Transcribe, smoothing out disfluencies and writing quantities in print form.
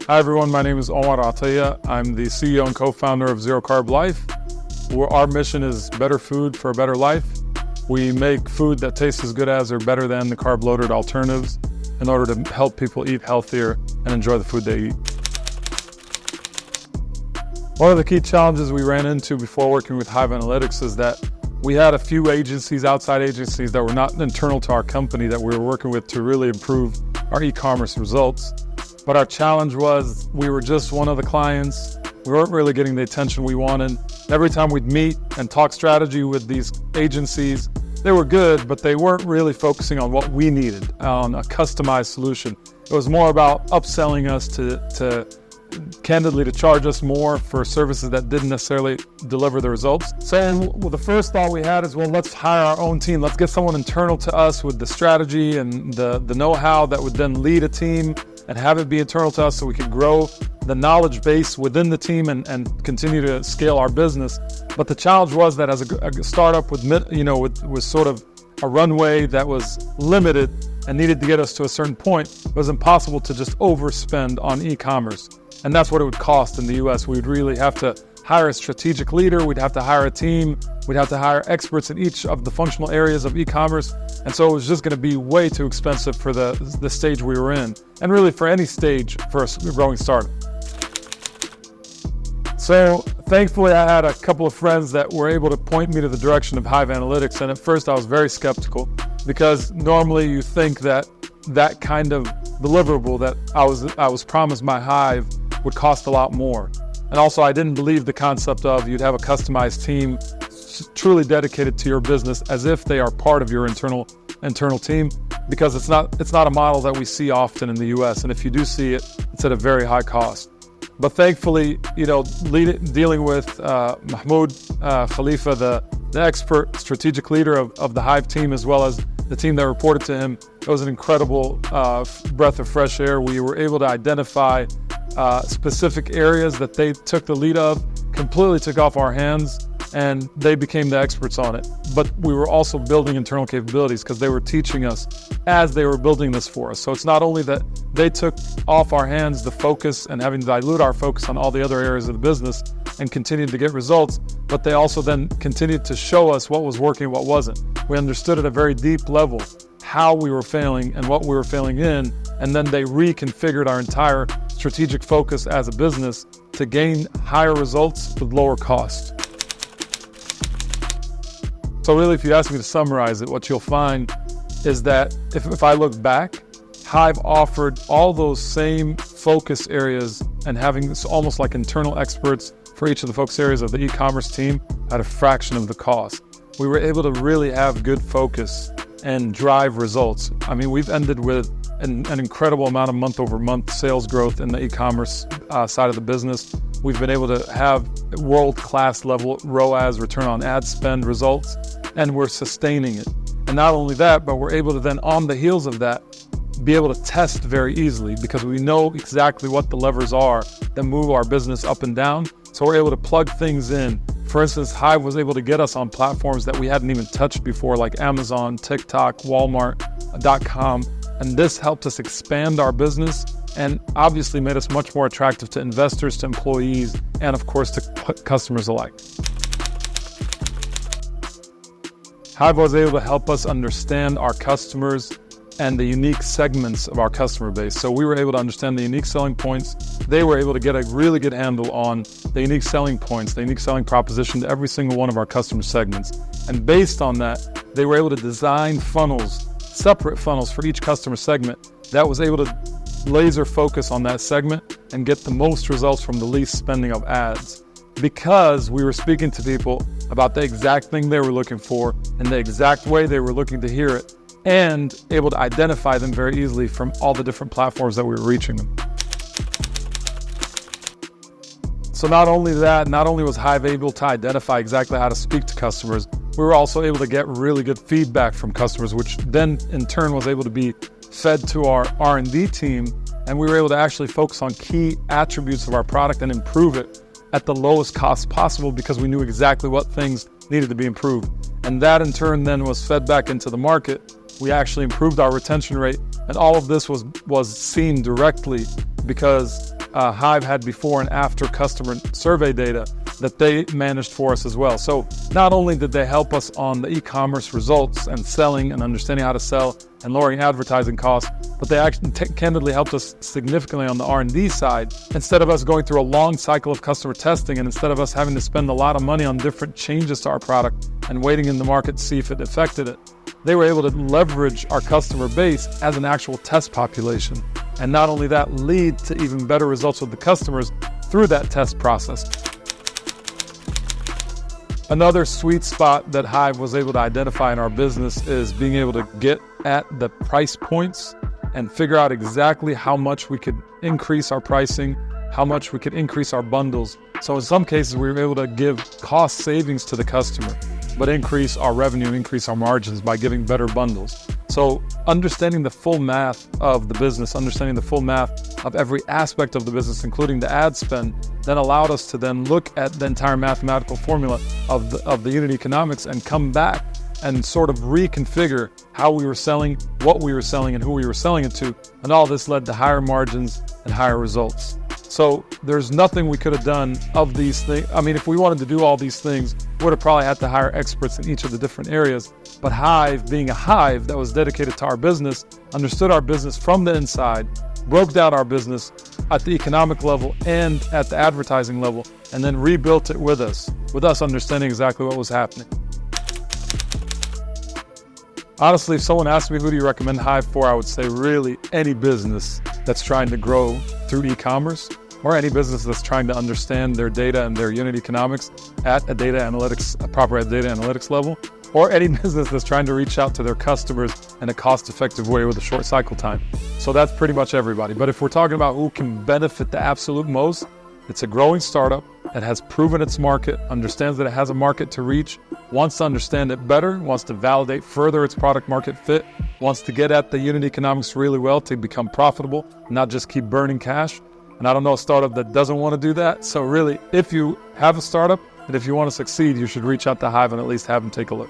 Hi everyone, my name is Omar Ataya. I'm the CEO and co-founder of Zero Carb Life. Our mission is better food for a better life. We make food that tastes as good as or better than the carb-loaded alternatives in order to help people eat healthier and enjoy the food they eat. One of the key challenges we ran into before working with Hive Analytics is that we had a few agencies, outside agencies that were not internal to our company that we were working with to really improve our e-commerce results. But our challenge was we were just one of the clients. We weren't really getting the attention we wanted. Every time we'd meet and talk strategy with these agencies, they were good, but they weren't really focusing on what we needed, on a customized solution. It was more about upselling us to candidly to charge us more for services that didn't necessarily deliver the results. So the first thought we had is, well, let's hire our own team. Let's get someone internal to us with the strategy and the know-how that would then lead a team and have it be internal to us so we could grow the knowledge base within the team and continue to scale our business. But the challenge was that as a startup with sort of a runway that was limited and needed to get us to a certain point, it was impossible to just overspend on e-commerce. And that's what it would cost in the US. We would really have to hire a strategic leader. We'd have to hire a team. We'd have to hire experts in each of the functional areas of e-commerce. And so it was just going to be way too expensive for the stage we were in, and really for any stage for a growing startup. So thankfully I had a couple of friends that were able to point me to the direction of Hive Analytics. And at first I was very skeptical, because normally you think that that kind of deliverable that I was promised by Hive would cost a lot more. And also I didn't believe the concept of you'd have a customized team truly dedicated to your business as if they are part of your internal team, because it's not a model that we see often in the US. And if you do see it, it's at a very high cost. But thankfully, dealing with Mahmoud Khalifa, the expert strategic leader of the Hive team, as well as the team that reported to him, it was an incredible breath of fresh air. We were able to identify specific areas that they took the lead of, completely took off our hands, and they became the experts on it. But we were also building internal capabilities because they were teaching us as they were building this for us. So it's not only that they took off our hands the focus and having to dilute our focus on all the other areas of the business and continued to get results, but they also then continued to show us what was working and what wasn't. We understood at a very deep level how we were failing and what we were failing in, and then they reconfigured our entire strategic focus as a business to gain higher results with lower cost. So really, if you ask me to summarize it, what you'll find is that if I look back, Hive offered all those same focus areas and having this almost like internal experts for each of the focus areas of the e-commerce team at a fraction of the cost. We were able to really have good focus and drive results. I mean, we've ended with an incredible amount of month-over-month sales growth in the e-commerce side of the business. We've been able to have world-class level ROAS, return on ad spend results, and we're sustaining it. And not only that, but we're able to then, on the heels of that, be able to test very easily, because we know exactly what the levers are that move our business up and down. So we're able to plug things in. For instance, Hive was able to get us on platforms that we hadn't even touched before, like Amazon, TikTok, Walmart.com. And this helped us expand our business and obviously made us much more attractive to investors, to employees, and of course to customers alike. Hive was able to help us understand our customers and the unique segments of our customer base. So we were able to understand the unique selling points. They were able to get a really good handle on the unique selling points, the unique selling proposition to every single one of our customer segments. And based on that, they were able to design funnels, separate funnels for each customer segment that was able to laser focus on that segment and get the most results from the least spending of ads. Because we were speaking to people about the exact thing they were looking for and the exact way they were looking to hear it, and able to identify them very easily from all the different platforms that we were reaching them. So not only was Hive able to identify exactly how to speak to customers, we were also able to get really good feedback from customers, which then in turn was able to be fed to our R&D team, and we were able to actually focus on key attributes of our product and improve it at the lowest cost possible, because we knew exactly what things needed to be improved. And that in turn then was fed back into the market. We actually improved our retention rate, and all of this was seen directly because Hive had before and after customer survey data that they managed for us as well. So not only did they help us on the e-commerce results and selling and understanding how to sell and lowering advertising costs, but they actually candidly helped us significantly on the R&D side. Instead of us going through a long cycle of customer testing, and instead of us having to spend a lot of money on different changes to our product and waiting in the market to see if it affected it, they were able to leverage our customer base as an actual test population. And not only that, lead to even better results with the customers through that test process. Another sweet spot that Hive was able to identify in our business is being able to get at the price points and figure out exactly how much we could increase our pricing, how much we could increase our bundles. So in some cases, we were able to give cost savings to the customer, but increase our revenue, increase our margins by giving better bundles. So understanding the full math of the business, understanding the full math of every aspect of the business, including the ad spend, then allowed us to then look at the entire mathematical formula of the unit economics and come back and sort of reconfigure how we were selling, what we were selling, and who we were selling it to. And all this led to higher margins and higher results. So there's nothing we could have done of these things. I mean, if we wanted to do all these things, we would have probably had to hire experts in each of the different areas. But Hive, being a Hive that was dedicated to our business, understood our business from the inside, broke down our business at the economic level and at the advertising level, and then rebuilt it with us understanding exactly what was happening. Honestly, if someone asked me who do you recommend Hive for, I would say really any business that's trying to grow through e-commerce, or any business that's trying to understand their data and their unit economics at a data analytics, a proper data analytics level, or any business that's trying to reach out to their customers in a cost-effective way with a short cycle time. So that's pretty much everybody. But if we're talking about who can benefit the absolute most, it's a growing startup that has proven its market, understands that it has a market to reach, wants to understand it better, wants to validate further its product market fit, wants to get at the unit economics really well to become profitable, not just keep burning cash. And I don't know a startup that doesn't want to do that. So really, if you have a startup and if you want to succeed, you should reach out to Hive and at least have them take a look.